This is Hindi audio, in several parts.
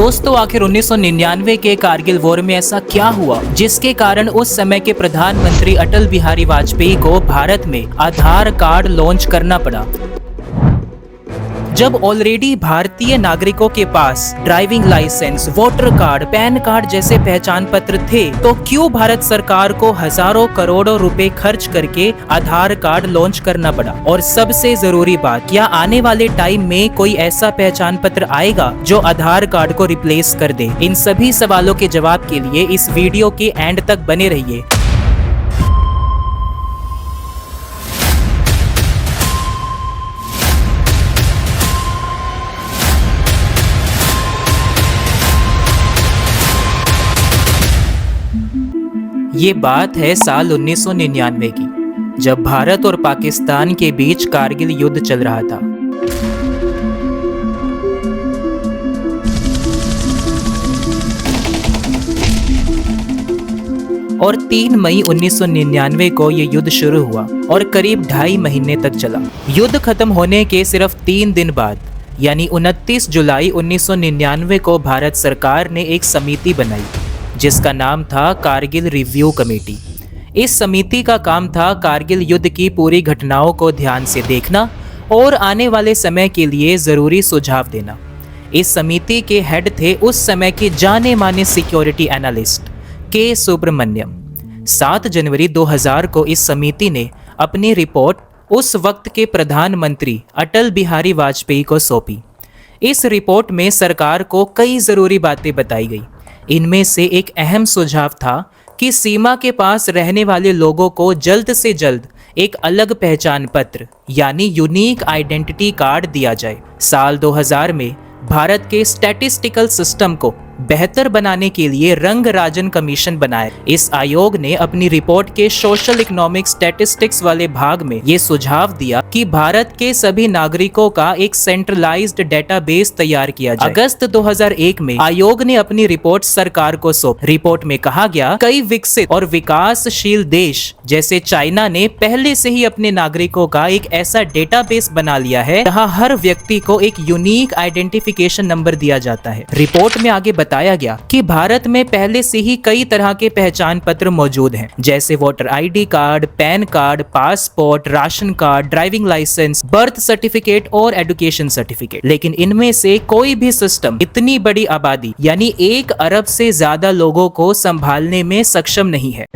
दोस्तों, आखिर 1999 के कारगिल वॉर में ऐसा क्या हुआ जिसके कारण उस समय के प्रधानमंत्री अटल बिहारी वाजपेयी को भारत में आधार कार्ड लॉन्च करना पड़ा। जब ऑलरेडी भारतीय नागरिकों के पास driving licence, voter card, PAN card जैसे पहचान पत्र थे, तो क्यों भारत सरकार को हजारों करोड़ों रुपए खर्च करके आधार कार्ड लॉन्च करना पड़ा? और सबसे जरूरी बात, क्या आने वाले टाइम में कोई ऐसा पहचान पत्र आएगा जो आधार कार्ड को रिप्लेस कर दे? इन सभी सवालों के जवाब के लिए इस वीडियो के एंड तक बने रहिए। ये बात है साल 1999 की, जब भारत और पाकिस्तान के बीच कारगिल युद्ध चल रहा था। और 3 मई 1999 को ये युद्ध शुरू हुआ और करीब 2.5 महीने तक चला। युद्ध खत्म होने के सिर्फ 3 दिन बाद, यानी 29 जुलाई 1999 को भारत सरकार ने एक समिति बनाई जिसका नाम था कारगिल रिव्यू कमेटी। इस समिति का काम था कारगिल युद्ध की पूरी घटनाओं को ध्यान से देखना और आने वाले समय के लिए जरूरी सुझाव देना। इस समिति के हेड थे उस समय के जाने माने सिक्योरिटी एनालिस्ट के सुब्रमण्यम। 7 जनवरी 2000 को इस समिति ने अपनी रिपोर्ट उस वक्त के प्रधानमंत्री अटल बिहारी वाजपेयी को सौंपी। इस रिपोर्ट में सरकार को कई जरूरी बातें बताई गई। इनमें से एक अहम सुझाव था कि सीमा के पास रहने वाले लोगों को जल्द से जल्द एक अलग पहचान पत्र यानी यूनिक आइडेंटिटी कार्ड दिया जाए। साल 2000 में भारत के स्टैटिस्टिकल सिस्टम को बेहतर बनाने के लिए रंग राजन कमीशन बनाया। इस आयोग ने अपनी रिपोर्ट के सोशल इकोनॉमिक स्टैटिस्टिक्स वाले भाग में ये सुझाव दिया कि भारत के सभी नागरिकों का एक सेंट्रलाइज्ड डेटाबेस तैयार किया जाए। अगस्त 2001 में आयोग ने अपनी रिपोर्ट सरकार को सौंपी। रिपोर्ट में कहा गया, कई विकसित और विकासशील देश जैसे चाइना ने पहले से ही अपने नागरिकों का एक ऐसा डेटाबेस बना लिया है जहां हर व्यक्ति को एक यूनिक आइडेंटिफिकेशन नंबर दिया जाता है। रिपोर्ट में आगे बताया गया कि भारत में पहले से ही कई तरह के पहचान पत्र मौजूद हैं, जैसे voter ID card, PAN card, passport, ration card, driving licence, birth certificate और एजुकेशन सर्टिफिकेट। लेकिन इनमें से कोई भी सिस्टम इतनी बड़ी आबादी यानी 1 अरब से ज्यादा लोगों को संभालने में सक्षम नहीं है।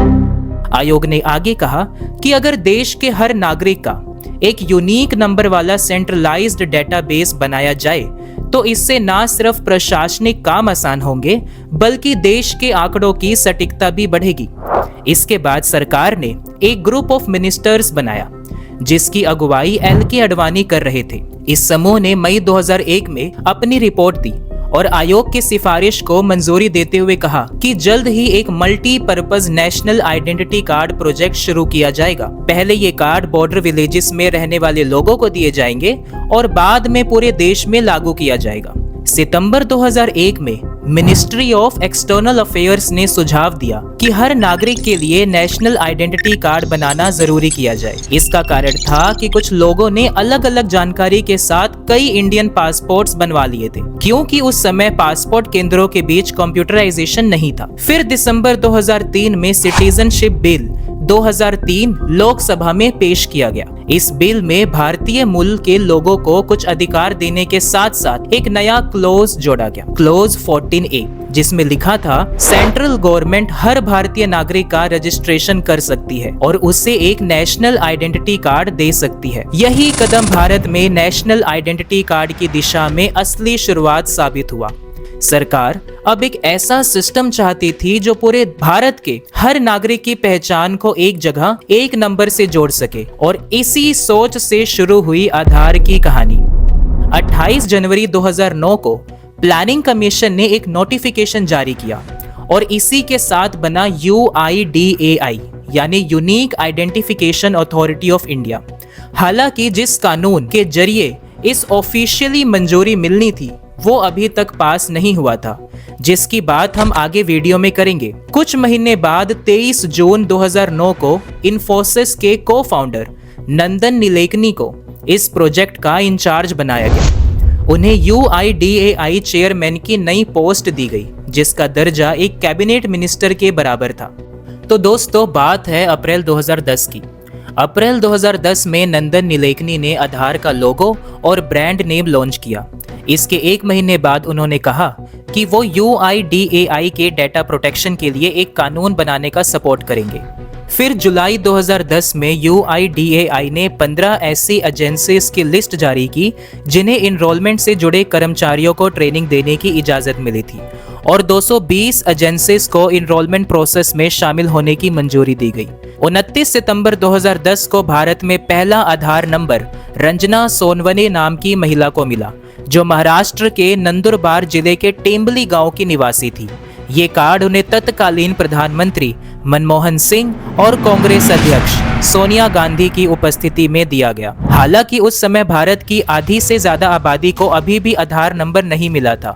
आयोग ने आगे कहा कि अगर देश के हर नागरिक का एक यूनिक नंबर वाला सेंट्रलाइज्ड डेटाबेस बनाया जाए तो इससे ना सिर्फ प्रशासनिक काम आसान होंगे बल्कि देश के आंकड़ों की सटीकता भी बढ़ेगी। इसके बाद सरकार ने एक ग्रुप ऑफ मिनिस्टर्स बनाया जिसकी अगुवाई LK आडवाणी कर रहे थे। इस समूह ने मई 2001 में अपनी रिपोर्ट दी और आयोग की सिफारिश को मंजूरी देते हुए कहा कि जल्द ही एक multipurpose national identity card project शुरू किया जाएगा। पहले ये कार्ड बॉर्डर विलेजेस में रहने वाले लोगों को दिए जाएंगे और बाद में पूरे देश में लागू किया जाएगा। सितंबर 2001 में मिनिस्ट्री ऑफ एक्सटर्नल अफेयर्स ने सुझाव दिया कि हर नागरिक के लिए नेशनल आइडेंटिटी कार्ड बनाना जरूरी किया जाए। इसका कारण था कि कुछ लोगों ने अलग अलग जानकारी के साथ कई इंडियन पासपोर्ट्स बनवा लिए थे, क्योंकि उस समय पासपोर्ट केंद्रों के बीच कंप्यूटराइजेशन नहीं था। फिर दिसंबर 2003 में सिटीजनशिप बिल 2003 लोकसभा में पेश किया गया। इस बिल में भारतीय मूल के लोगों को कुछ अधिकार देने के साथ साथ एक नया क्लोज जोड़ा गया, क्लोज 14A, जिसमें लिखा था सेंट्रल गवर्नमेंट हर भारतीय नागरिक का रजिस्ट्रेशन कर सकती है और उसे एक नेशनल आइडेंटिटी कार्ड दे सकती है। यही कदम भारत में नेशनल आइडेंटिटी कार्ड की दिशा में असली शुरुआत साबित हुआ। सरकार अब एक ऐसा सिस्टम चाहती थी जो पूरे भारत के हर नागरिक की पहचान को एक जगह एक नंबर से जोड़ सके, और इसी सोच से शुरू हुई आधार की कहानी। 28 जनवरी 2009 को प्लानिंग कमीशन ने एक नोटिफिकेशन जारी किया और इसी के साथ बना UIDAI यानी unique identification authority of India. हालांकि जिस कानून के जरिए इस ऑफिशियली मंजूरी मिलनी थी वो अभी तक पास नहीं हुआ था, जिसकी बात हम आगे वीडियो में करेंगे। कुछ महीने बाद 23 जून 2009 को इन्फोसिस के को फाउंडर नंदन निलेकनी को इस प्रोजेक्ट का इंचार्ज बनाया गया उन्हें UIDAI चेयरमैन की नई पोस्ट दी गई, जिसका दर्जा एक कैबिनेट मिनिस्टर के बराबर था। तो दोस्तों, बात है अप्रैल 2010 की। अप्रैल 2010 में नंदन नीलेकनी ने आधार का लोगो और ब्रांड नेम लॉन्च किया। इसके एक महीने बाद उन्होंने कहा कि वो UIDAI के डेटा प्रोटेक्शन के लिए एक कानून बनाने का सपोर्ट करेंगे। फिर जुलाई 2010 में UIDAI ने 15 ऐसी एजेंसीज की लिस्ट जारी की जिन्हें इनरोलमेंट से जुड़े कर्मचारियों को ट्रेनिंग देने की इजाज़त मिली थी, और 220 एजेंसीज को इनरोलमेंट प्रोसेस में शामिल होने की मंजूरी दी गई। 29 सितंबर 2010 को भारत में पहला आधार नंबर रंजना सोनवने नाम की महिला को मिला, जो महाराष्ट्र के नंदुरबार जिले के टेम्बली गांव की निवासी थी। ये कार्ड उन्हें तत्कालीन प्रधानमंत्री मनमोहन सिंह और कांग्रेस अध्यक्ष सोनिया गांधी की उपस्थिति में दिया गया। हालांकि उस समय भारत की आधी से ज्यादा आबादी को अभी भी आधार नंबर नहीं मिला था।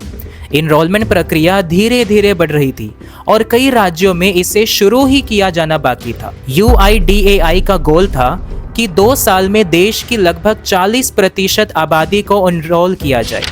इनरोलमेंट प्रक्रिया धीरे धीरे बढ़ रही थी और कई राज्यों में इसे शुरू ही किया जाना बाकी था। UIDAI का गोल था कि 2 साल में देश की लगभग 40% आबादी को एनरोल किया जाए।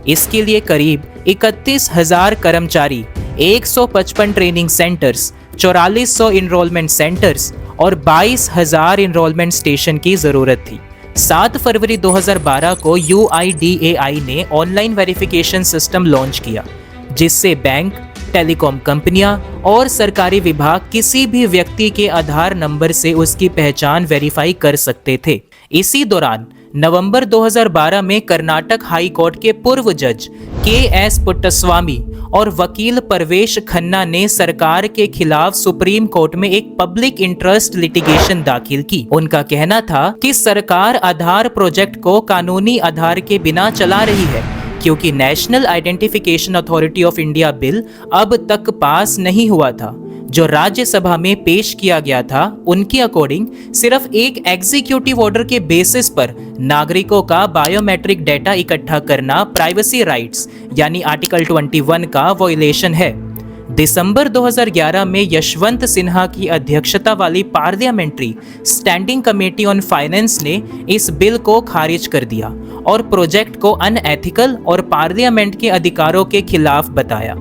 इसके लिए करीब 31,000 कर्मचारी, 155 ट्रेनिंग सेंटर्स, 4400 इनरोलमेंट सेंटर्स और 22,000 इनरोलमेंट स्टेशन की जरूरत थी। 7 फरवरी 2012 को UIDAI ने ऑनलाइन वेरिफिकेशन सिस्टम लॉन्च किया, जिससे बैंक, टेलीकॉम कंपनियां और सरकारी विभाग किसी भी व्यक्ति के आधार नंबर से उसकी पहचान वेरीफाई कर सकते थे। इसी दौरान नवंबर 2012 में कर्नाटक हाई कोर्ट के पूर्व जज KS पुट्टस्वामी और वकील परवेश खन्ना ने सरकार के खिलाफ सुप्रीम कोर्ट में एक पब्लिक इंटरेस्ट लिटिगेशन दाखिल की। उनका कहना था कि सरकार आधार प्रोजेक्ट को कानूनी आधार के बिना चला रही है, क्योंकि national identification authority of India bill अब तक पास नहीं हुआ था, जो राज्यसभा में पेश किया गया था। उनके अकॉर्डिंग सिर्फ एक एग्जीक्यूटिव ऑर्डर के बेसिस पर नागरिकों का बायोमेट्रिक डेटा इकट्ठा करना प्राइवेसी राइट्स यानी आर्टिकल 21 का वॉयलेशन है। दिसंबर 2011 में यशवंत सिन्हा की अध्यक्षता वाली parliamentary standing committee on finance ने इस बिल को खारिज कर दिया और प्रोजेक्ट को अनएथिकल और पार्लियामेंट के अधिकारों के खिलाफ बताया।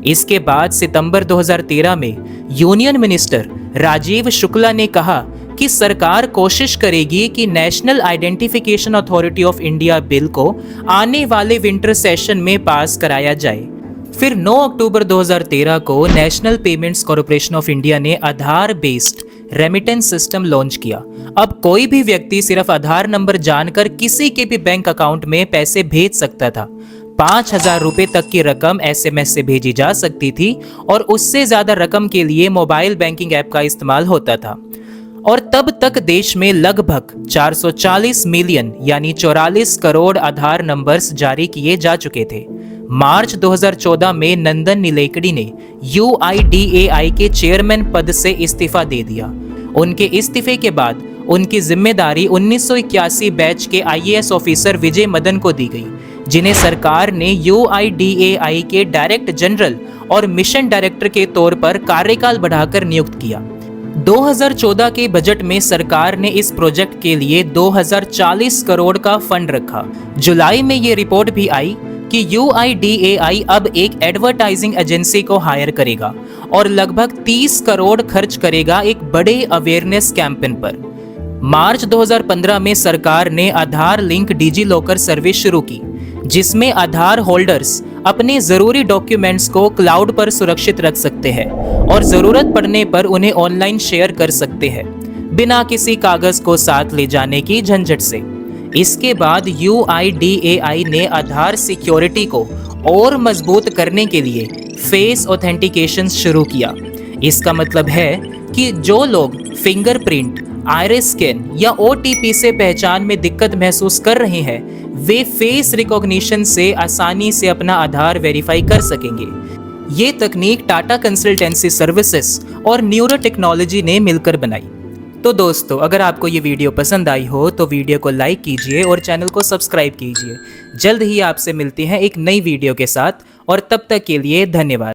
इसके बाद सितंबर 2013 में यूनियन मिनिस्टर राजीव शुक्ला ने कहा कि सरकार कोशिश करेगी कि national identification authority of India bill को आने वाले विंटर सेशन में पास कराया जाए। फिर 9 अक्टूबर 2013 को national payments corporation of India ने आधार बेस्ड रेमिटेंस सिस्टम लॉन्च किया। अब कोई भी व्यक्ति सिर्फ आधार नंबर जानकर किसी के भी बैंक अकाउंट में पैसे भेज सकता था। 5,000 रुपए तक की रकम SMS से भेजी जा सकती थी और उससे ज्यादा रकम के लिए मोबाइल बैंकिंग ऐप का इस्तेमाल होता था। और तब तक देश में लगभग 440 मिलियन यानी 44 करोड़ आधार नंबर्स जारी किए जा चुके थे। मार्च 2014 में नंदन नीलेकनी ने UIDAI के चेयरमैन पद से इस्तीफा दे दिया। उनके इस्तीफे के बाद उनकी जिम्मेदारी 1981 बैच के IAS ऑफिसर विजय मदन को दी गई, जिन्हें सरकार ने UIDAI के डायरेक्टर जनरल और मिशन डायरेक्टर के तौर पर कार्यकाल बढ़ाकर नियुक्त किया। 2014 के बजट में सरकार ने इस प्रोजेक्ट के लिए 2040 करोड़ का फंड रखा। जुलाई में ये रिपोर्ट भी आई कि UIDAI अब एक एडवर्टाइजिंग एजेंसी को हायर करेगा और लगभग 30 करोड़ खर्च करेगा एक बड़े अवेयरनेस कैंपेन पर। मार्च 2015 में सरकार ने आधार लिंक डिजी लॉकर सर्विस शुरू की, जिसमें आधार होल्डर्स अपने जरूरी डॉक्यूमेंट्स को क्लाउड पर सुरक्षित रख सकते हैं और जरूरत पड़ने पर उन्हें ऑनलाइन शेयर कर सकते हैं, बिना किसी कागज को साथ ले जाने की झंझट से। इसके बाद UIDAI ने आधार सिक्योरिटी को और मजबूत करने के लिए फेस ऑथेंटिकेशन शुरू किया। इसका मतलब है कि जो लोग फिंगरप्रिंट, आइरिस स्कैन या OTP से पहचान में दिक्कत महसूस कर रहे हैं, वे फेस रिकॉग्निशन से आसानी से अपना आधार वेरीफाई कर सकेंगे। ये तकनीक टाटा कंसल्टेंसी सर्विसेज और न्यूरो टेक्नोलॉजी ने मिलकर बनाई। तो दोस्तों, अगर आपको ये वीडियो पसंद आई हो तो वीडियो को लाइक कीजिए और चैनल को सब्सक्राइब कीजिए। जल्द ही आपसे मिलते हैं एक नई वीडियो के साथ, और तब तक के लिए धन्यवाद।